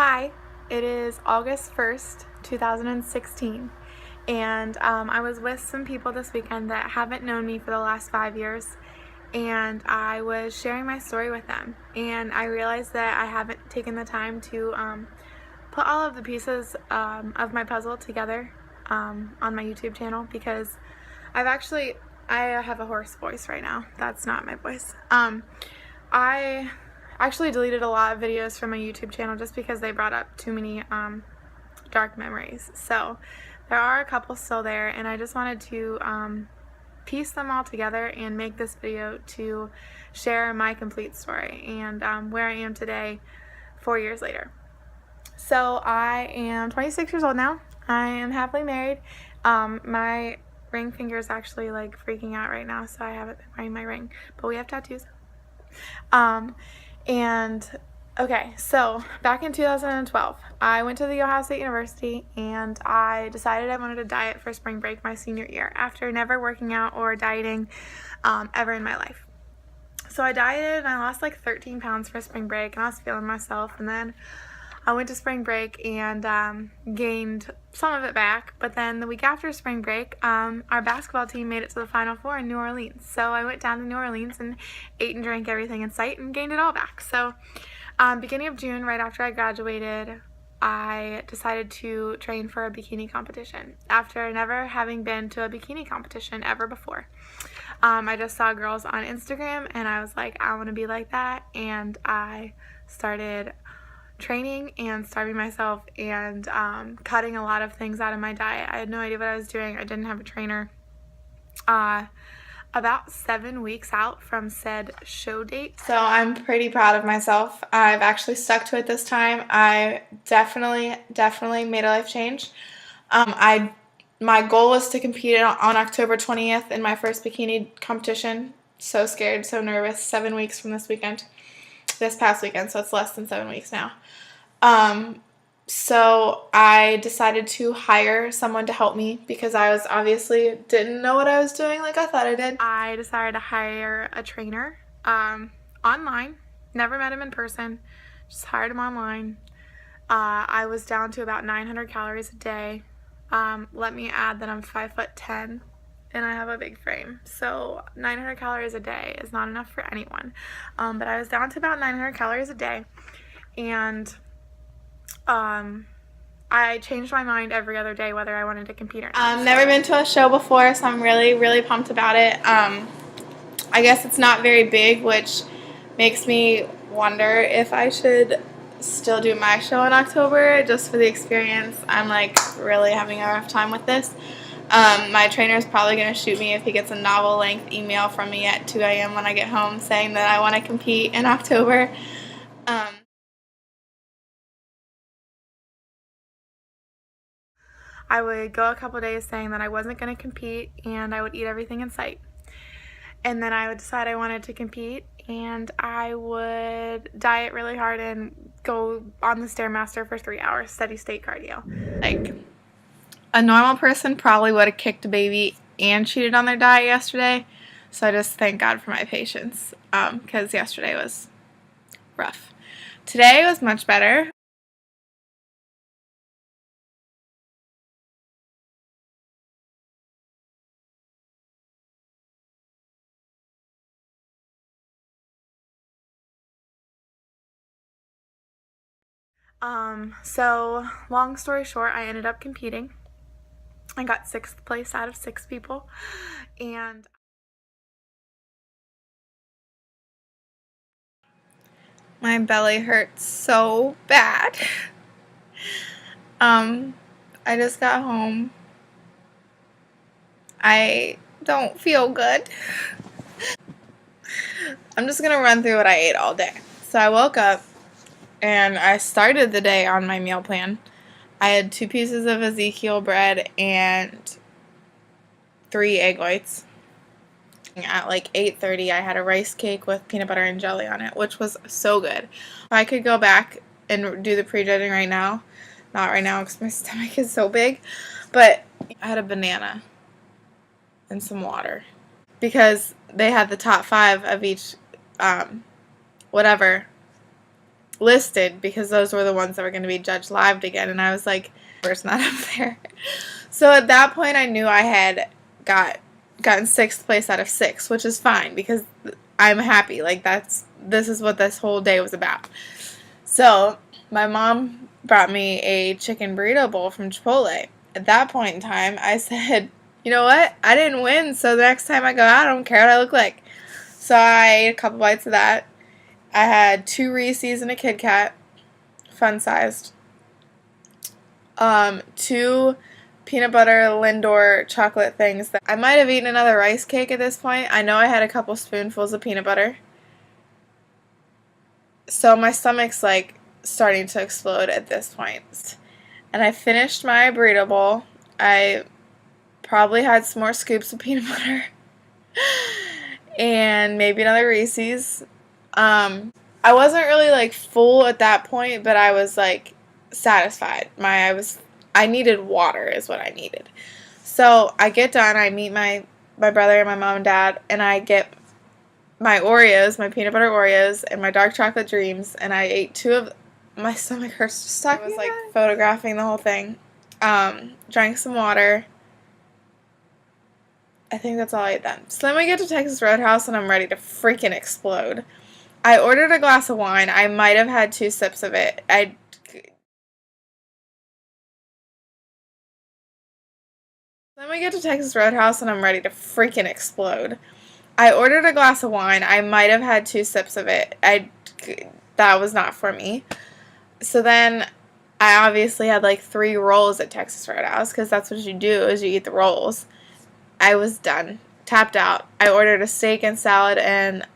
Hi, it is August 1st, 2016, and I was with some people this weekend that haven't known me for the last 5 years, and I was sharing my story with them, and I realized that I haven't taken the time to put all of the pieces of my puzzle together on my YouTube channel because I have a hoarse voice right now. That's not my voice. I actually deleted a lot of videos from my YouTube channel just because they brought up too many dark memories. So there are a couple still there, and I just wanted to piece them all together and make this video to share my complete story and where I am today 4 years later. So I am 26 years old now. I am happily married. My ring finger is actually like freaking out right now, so I haven't been wearing my ring, but we have tattoos. Okay, so back in 2012, I went to the Ohio State University and I decided I wanted to diet for spring break my senior year after never working out or dieting ever in my life. So I dieted and I lost like 13 pounds for spring break and I was feeling myself, and then I went to spring break and gained some of it back, but then the week after spring break, our basketball team made it to the Final Four in New Orleans. So I went down to New Orleans and ate and drank everything in sight and gained it all back. So beginning of June, right after I graduated, I decided to train for a bikini competition after never having been to a bikini competition ever before. I just saw girls on Instagram and I was like, I want to be like that, and I started training and starving myself and cutting a lot of things out of my diet. I had no idea what I was doing. I didn't have a trainer. About 7 weeks out from said show date. So I'm pretty proud of myself. I've actually stuck to it this time. I definitely made a life change. My goal was to compete on October 20th in my first bikini competition. So scared, so nervous. 7 weeks from this past weekend, so it's less than 7 weeks now. So I decided to hire someone to help me because I was obviously didn't know what I was doing like I thought I did. I decided to hire a trainer online. Never met him in person, just hired him online. I was down to about 900 calories a day. Let me add that I'm 5'10" and I have a big frame, so 900 calories a day is not enough for anyone. But I was down to about 900 calories a day, and I changed my mind every other day whether I wanted to compete or not. I've never been to a show before, so I'm really pumped about it. I guess it's not very big, which makes me wonder if I should still do my show in October just for the experience. I'm like really having a rough time with this. My trainer is probably going to shoot me if he gets a novel-length email from me at 2 a.m. when I get home saying that I want to compete in October. I would go a couple days saying that I wasn't going to compete and I would eat everything in sight. And then I would decide I wanted to compete and I would diet really hard and go on the Stairmaster for 3 hours, steady state cardio. Like, a normal person probably would have kicked a baby and cheated on their diet yesterday. So I just thank God for my patience because yesterday was rough. Today was much better. So long story short, I ended up competing. I got 6th place out of 6 people, and my belly hurts so bad. I just got home. I don't feel good. I'm just gonna run through what I ate all day. So I woke up and I started the day on my meal plan. I had 2 pieces of Ezekiel bread and 3 egg whites. At like 8:30, I had a rice cake with peanut butter and jelly on it, which was so good. I could go back and do the prejudging right now. Not right now because my stomach is so big. But I had a banana and some water because they had the top 5 of each whatever listed because those were the ones that were going to be judged live again, and I was like, it's not up there. So at that point I knew I had gotten 6th place out of 6, which is fine because I'm happy. Like, this is what this whole day was about. So my mom brought me a chicken burrito bowl from Chipotle. At that point in time, I said, you know what? I didn't win, so the next time I go out, I don't care what I look like. So I ate a couple bites of that. I had 2 Reese's and a Kit Kat, fun-sized. 2 peanut butter Lindor chocolate things. I might have eaten another rice cake at this point. I know I had a couple spoonfuls of peanut butter. So my stomach's like starting to explode at this point. And I finished my burrito bowl. I probably had some more scoops of peanut butter. And maybe another Reese's. I wasn't really like full at that point, but I was like satisfied. I needed water is what I needed. So I get done, I meet my brother and my mom and dad, and I get my Oreos, my peanut butter Oreos, and my dark chocolate dreams, and I ate 2 of my stomach hurts just talking. I was like photographing the whole thing. Drank some water. I think that's all I ate then. So then we get to Texas Roadhouse and I'm ready to freaking explode. I ordered a glass of wine. I might have had 2 sips of it. Then we get to Texas Roadhouse and I'm ready to freaking explode. I ordered a glass of wine. I might have had 2 sips of it. That was not for me. So then I obviously had like 3 rolls at Texas Roadhouse because that's what you do is you eat the rolls. I was done. Tapped out. I ordered a steak and salad and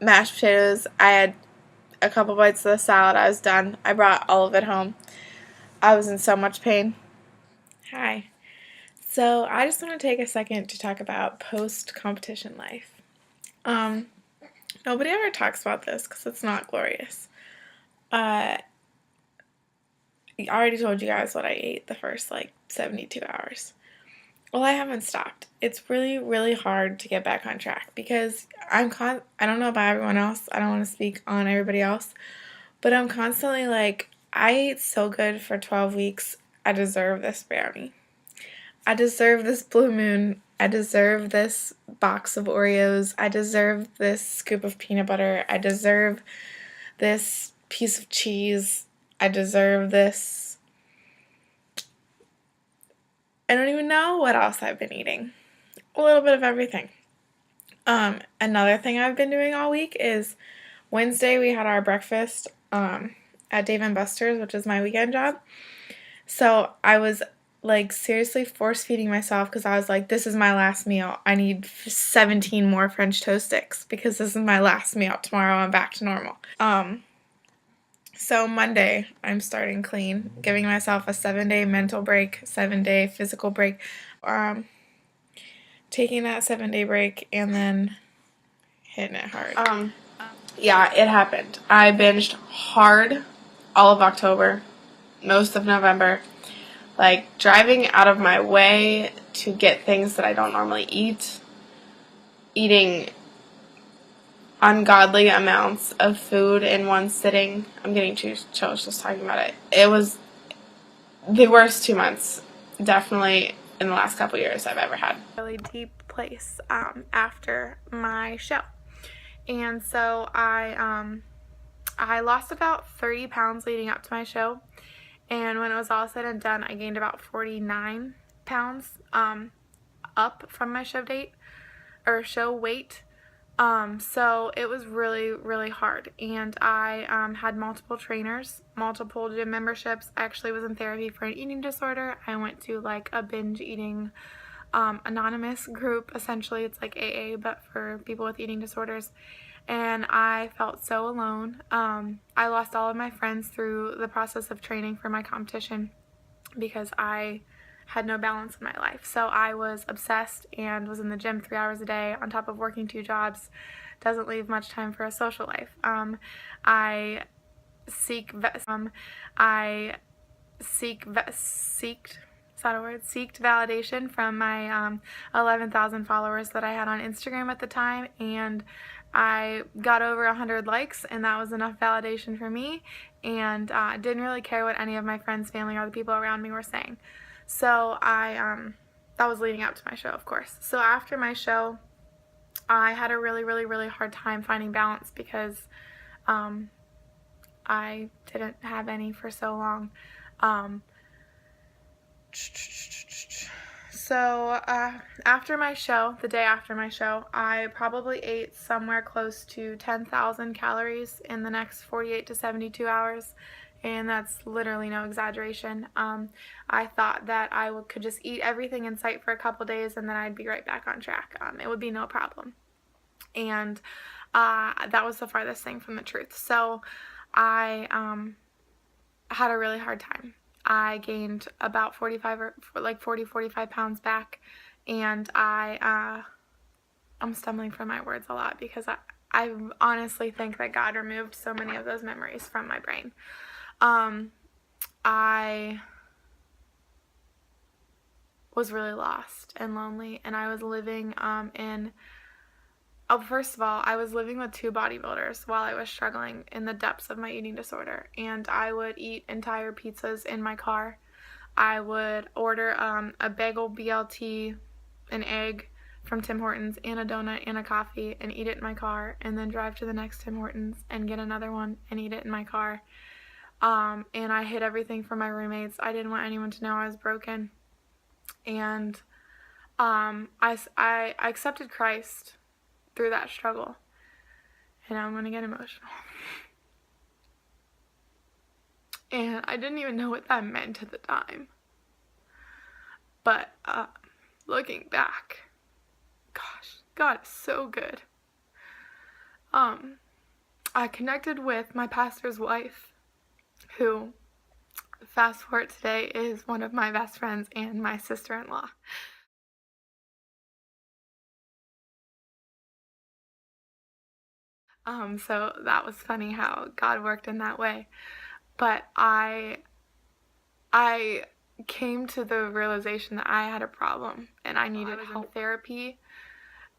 mashed potatoes. I had a couple bites of the salad. I was done. I brought all of it home. I was in so much pain. Hi. So I just want to take a second to talk about post-competition life. Nobody ever talks about this because it's not glorious. I already told you guys what I ate the first like 72 hours. Well, I haven't stopped. It's really, really hard to get back on track because I don't know about everyone else. I don't want to speak on everybody else, but I'm constantly like, I ate so good for 12 weeks. I deserve this brownie. I deserve this Blue Moon. I deserve this box of Oreos. I deserve this scoop of peanut butter. I deserve this piece of cheese. I deserve this. I don't even know what else I've been eating. A little bit of everything. Another thing I've been doing all week is Wednesday we had our breakfast at Dave & Buster's, which is my weekend job. So I was like seriously force feeding myself because I was like, this is my last meal. I need 17 more French toast sticks because this is my last meal. Tomorrow I'm back to normal. So Monday I'm starting clean, giving myself a 7-day mental break, 7-day physical break. Taking that 7-day break and then hitting it hard. Yeah, it happened. I binged hard all of October, most of November. Like, driving out of my way to get things that I don't normally eat. Eating ungodly amounts of food in one sitting. I'm getting too chills just talking about it. It was the worst 2 months, definitely, in the last couple years I've ever had. Really deep place after my show. And so I lost about 30 pounds leading up to my show. And when it was all said and done, I gained about 49 pounds up from my show weight. So it was really, really hard. And I had multiple trainers, multiple gym memberships. I actually was in therapy for an eating disorder. I went to like a binge eating anonymous group. Essentially, it's like AA, but for people with eating disorders. And I felt so alone. I lost all of my friends through the process of training for my competition because I had no balance in my life. So I was obsessed and was in the gym 3 hours a day on top of working 2 jobs. Doesn't leave much time for a social life. I seeked validation from my 11,000 followers that I had on Instagram at the time, and I got over 100 likes, and that was enough validation for me, and didn't really care what any of my friends, family, or the people around me were saying. So that was leading up to my show, of course. So after my show, I had a really, really, really hard time finding balance because I didn't have any for so long. So after my show, the day after my show, I probably ate somewhere close to 10,000 calories in the next 48 to 72 hours, and that's literally no exaggeration. I thought that I could just eat everything in sight for a couple days and then I'd be right back on track. It would be no problem. And that was the farthest thing from the truth. So I had a really hard time. I gained about 45 pounds back, and I'm stumbling for my words a lot because I honestly think that God removed so many of those memories from my brain. I was really lost and lonely, and I was living first of all, I was living with two bodybuilders while I was struggling in the depths of my eating disorder, and I would eat entire pizzas in my car. I would order a bagel, BLT, an egg from Tim Hortons, and a donut and a coffee, and eat it in my car, and then drive to the next Tim Hortons and get another one and eat it in my car. And I hid everything from my roommates. I didn't want anyone to know I was broken. And I accepted Christ through that struggle. And I'm going to get emotional. And I didn't even know what that meant at the time. But looking back, gosh, God is so good. I connected with my pastor's wife, who, fast forward today, is one of my best friends and my sister-in-law. So that was funny how God worked in that way. But I came to the realization that I had a problem and I needed help. Therapy,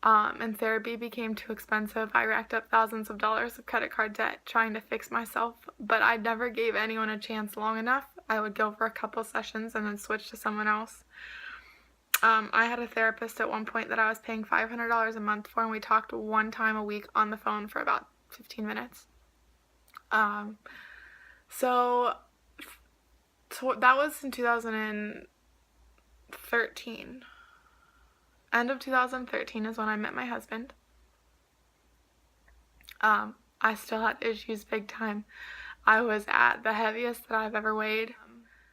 and therapy became too expensive. I racked up thousands of dollars of credit card debt trying to fix myself, but I never gave anyone a chance long enough. I would go for a couple sessions and then switch to someone else. I had a therapist at one point that I was paying $500 a month for, and we talked one time a week on the phone for about 15 minutes. So that was in 2013. End of 2013 is when I met my husband. I still had issues big time. I was at the heaviest that I've ever weighed.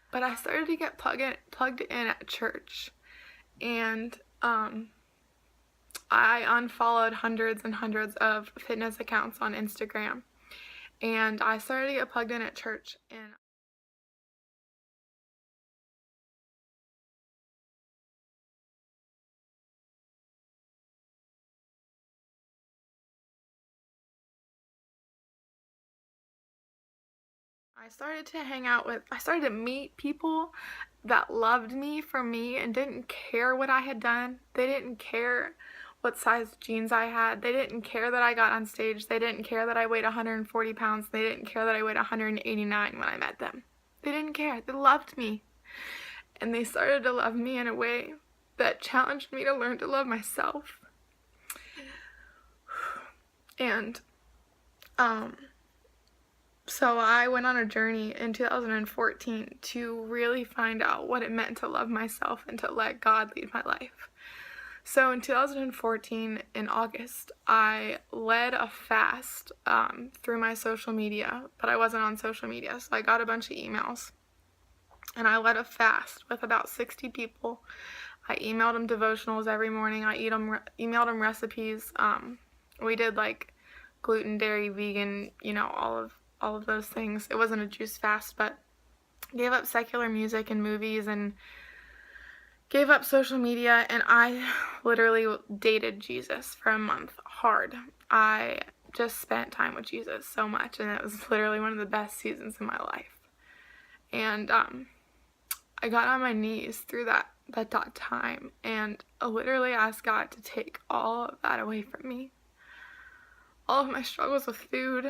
But I started to get plugged in at church. And I unfollowed hundreds and hundreds of fitness accounts on Instagram. And I started to get plugged in at church. And I started to meet people that loved me for me and didn't care what I had done. They didn't care what size jeans I had. They didn't care that I got on stage. They didn't care that I weighed 140 pounds. They didn't care that I weighed 189 when I met them. They didn't care. They loved me. And they started to love me in a way that challenged me to learn to love myself. And, so I went on a journey in 2014 to really find out what it meant to love myself and to let God lead my life. So in 2014, in August, I led a fast through my social media, but I wasn't on social media, so I got a bunch of emails. And I led a fast with about 60 people. I emailed them devotionals every morning. I emailed them recipes. We did like gluten, dairy, vegan, all of those things. It wasn't a juice fast, but gave up secular music and movies and gave up social media, and I literally dated Jesus for a month hard. I just spent time with Jesus so much, and it was literally one of the best seasons of my life. And I got on my knees through that time and literally asked God to take all of that away from me. all of my struggles with food.